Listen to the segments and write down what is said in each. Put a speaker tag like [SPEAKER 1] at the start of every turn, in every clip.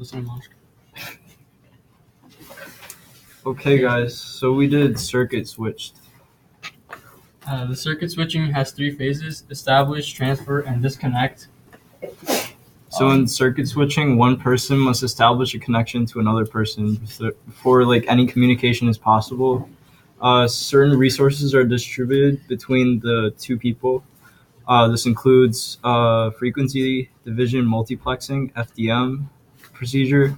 [SPEAKER 1] Listen to Mosh.
[SPEAKER 2] Okay, guys, so we did circuit switched.
[SPEAKER 1] The circuit switching has three phases: establish, transfer, and disconnect.
[SPEAKER 2] So in circuit switching, one person must establish a connection to another person before any communication is possible. Certain resources are distributed between the two people. This includes frequency division multiplexing (FDM) procedure,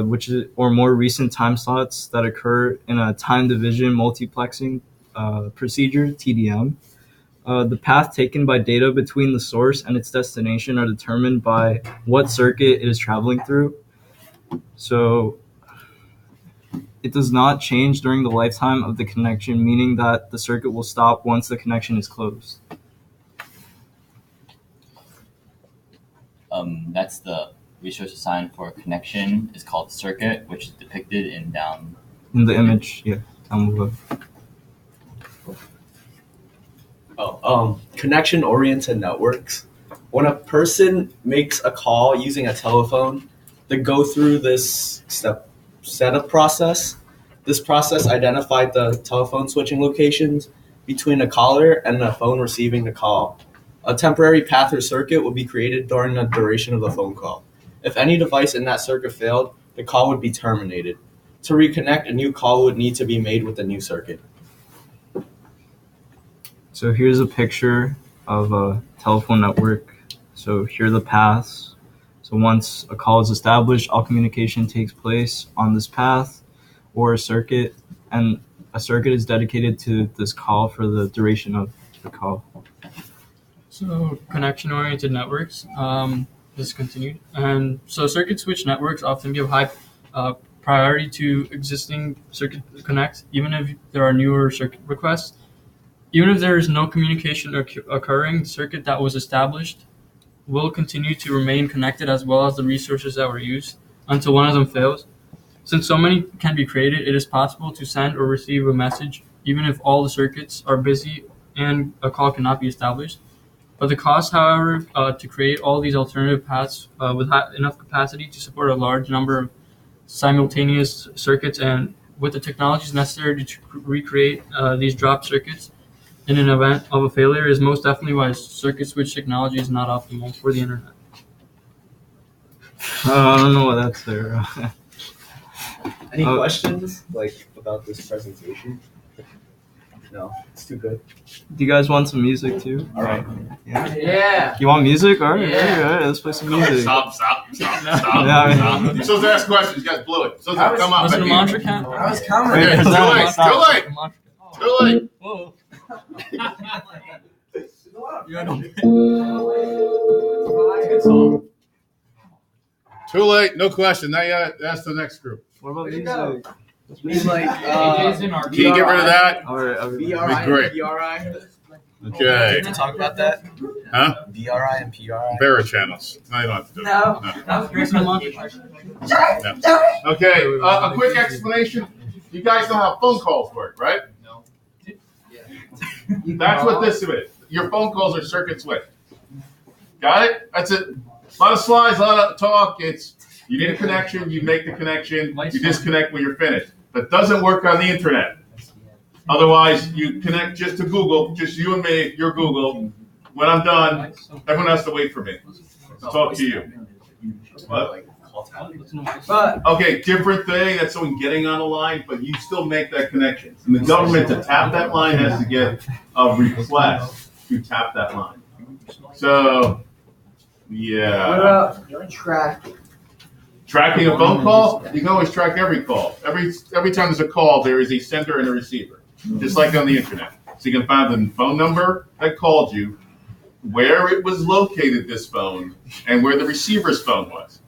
[SPEAKER 2] which is or more recent time slots that occur in a time division multiplexing procedure (TDM). The path taken by data between the source and its destination are determined by what circuit it is traveling through. So it does not change during the lifetime of the connection, meaning that the circuit will stop once the connection is closed.
[SPEAKER 3] That's the resource assigned for a connection is called circuit, which is depicted in
[SPEAKER 2] the image, yeah, down below.
[SPEAKER 4] Connection-oriented networks. When a person makes a call using a telephone, they go through this setup process. This process identified the telephone switching locations between the caller and the phone receiving the call. A temporary path or circuit would be created during the duration of the phone call. If any device in that circuit failed, the call would be terminated. To reconnect, a new call would need to be made with the new circuit.
[SPEAKER 2] So here's a picture of a telephone network. So here are the paths. So once a call is established, all communication takes place on this path or a circuit, and a circuit is dedicated to this call for the duration of the call.
[SPEAKER 1] So connection-oriented networks, this is continued. And so circuit switch networks often give high priority to existing circuit connects, even if there are newer circuit requests. Even if there is no communication occurring, the circuit that was established will continue to remain connected as well as the resources that were used until one of them fails. Since so many can be created, it is possible to send or receive a message even if all the circuits are busy and a call cannot be established. But the cost, however, to create all these alternative paths with enough capacity to support a large number of simultaneous circuits and with the technologies necessary to recreate these dropped circuits in an event of a failure is most definitely why circuit switch technology is not optimal for the internet.
[SPEAKER 2] I don't know what that's there.
[SPEAKER 4] Any questions about this presentation? No, it's too good.
[SPEAKER 2] Do you guys want some music too?
[SPEAKER 4] All right.
[SPEAKER 5] Yeah.
[SPEAKER 2] You want music? All right,
[SPEAKER 5] Yeah.
[SPEAKER 2] all right, let's play some music.
[SPEAKER 6] Stop.
[SPEAKER 2] Yeah,
[SPEAKER 6] You're supposed to ask questions. You guys blew it. You're supposed to come up.
[SPEAKER 1] Listen to
[SPEAKER 6] Becky.
[SPEAKER 1] Mantra Camp.
[SPEAKER 5] I was coming.
[SPEAKER 6] Okay,
[SPEAKER 2] Wait,
[SPEAKER 6] too late.
[SPEAKER 2] stop.
[SPEAKER 6] Too late. Too late.
[SPEAKER 1] Whoa.
[SPEAKER 6] Too late. No question. Now you gotta ask the next group.
[SPEAKER 2] What about
[SPEAKER 5] Where'd it
[SPEAKER 2] music?
[SPEAKER 5] go? Mean
[SPEAKER 6] Can you get rid of that?
[SPEAKER 2] All right,
[SPEAKER 6] BRI. Great.
[SPEAKER 4] PRI.
[SPEAKER 6] Okay.
[SPEAKER 4] To talk about that?
[SPEAKER 6] Huh?
[SPEAKER 4] BRI and PRI.
[SPEAKER 6] Bearer channels. No, you don't have to do it.
[SPEAKER 5] No.
[SPEAKER 1] Listen to Mantra Camp.
[SPEAKER 6] Okay. A quick explanation. You guys know how phone calls work, right?
[SPEAKER 5] No.
[SPEAKER 6] That's what this is. Your phone calls are circuit switch. Got it? That's it. A lot of slides, a lot of talk. It's you need a connection, you make the connection, you disconnect when you're finished. That doesn't work on the internet. Otherwise, you connect just to Google, just you and me, your Google. When I'm done, everyone has to wait for me to talk to you. What?
[SPEAKER 5] But
[SPEAKER 6] Okay, different thing. That's someone getting on a line, but you still make that connection. And the government to tap that line has to get a request to tap that line. So, yeah.
[SPEAKER 5] what about tracking?
[SPEAKER 6] Tracking a phone call, you can always track every call. Every time there's a call, there is a sender and a receiver, just like on the internet. So you can find the phone number that called you, where it was located, this phone, and where the receiver's phone was.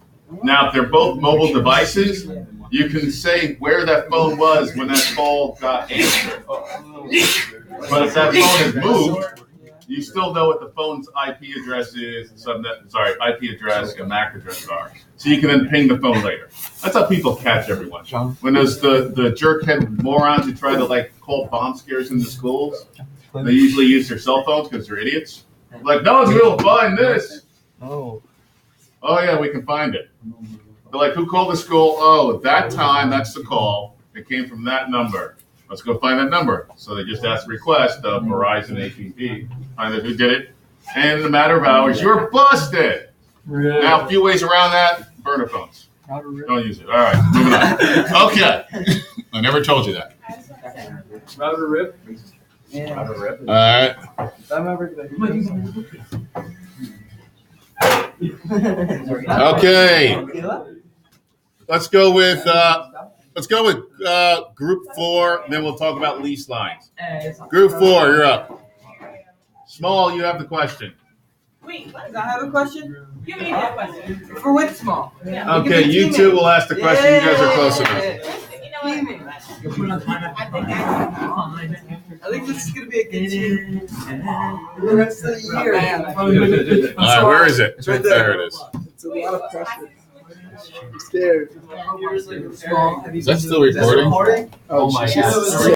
[SPEAKER 6] Now, if they're both mobile devices, you can say where that phone was when that call got answered. But if that phone is moved, you still know what the phone's IP address is, IP address and MAC address are. So you can then ping the phone later. That's how people catch everyone. When there's the jerkhead morons who try to call bomb scares into schools, they usually use their cell phones because they're idiots. Like, no one's going to find this.
[SPEAKER 2] Oh.
[SPEAKER 6] Oh yeah, we can find it. They're like, who called the school? Oh, at that time, that's the call. It came from that number. Let's go find that number. So they just asked request of Verizon, AT&T, find out who did it. And in a matter of hours, you're busted. Now, a few ways around that, burner phones. Don't use it. All right, moving on. Okay. I never told you that.
[SPEAKER 2] Router rip.
[SPEAKER 6] All right. Okay. Let's go with group 4. Then we'll talk about lease lines. Group 4, you're up. Small, you have the question.
[SPEAKER 7] Wait, what? I have a question? Give me a question. For what small?
[SPEAKER 6] Okay, you two will ask the question. You guys are close enough.
[SPEAKER 7] I think this is gonna be a good team for the rest of the year.
[SPEAKER 6] All right, where is it?
[SPEAKER 7] It's right
[SPEAKER 6] There it is.
[SPEAKER 5] It's a lot of pressure. I'm scared.
[SPEAKER 6] Is that still recording?
[SPEAKER 5] Oh my god.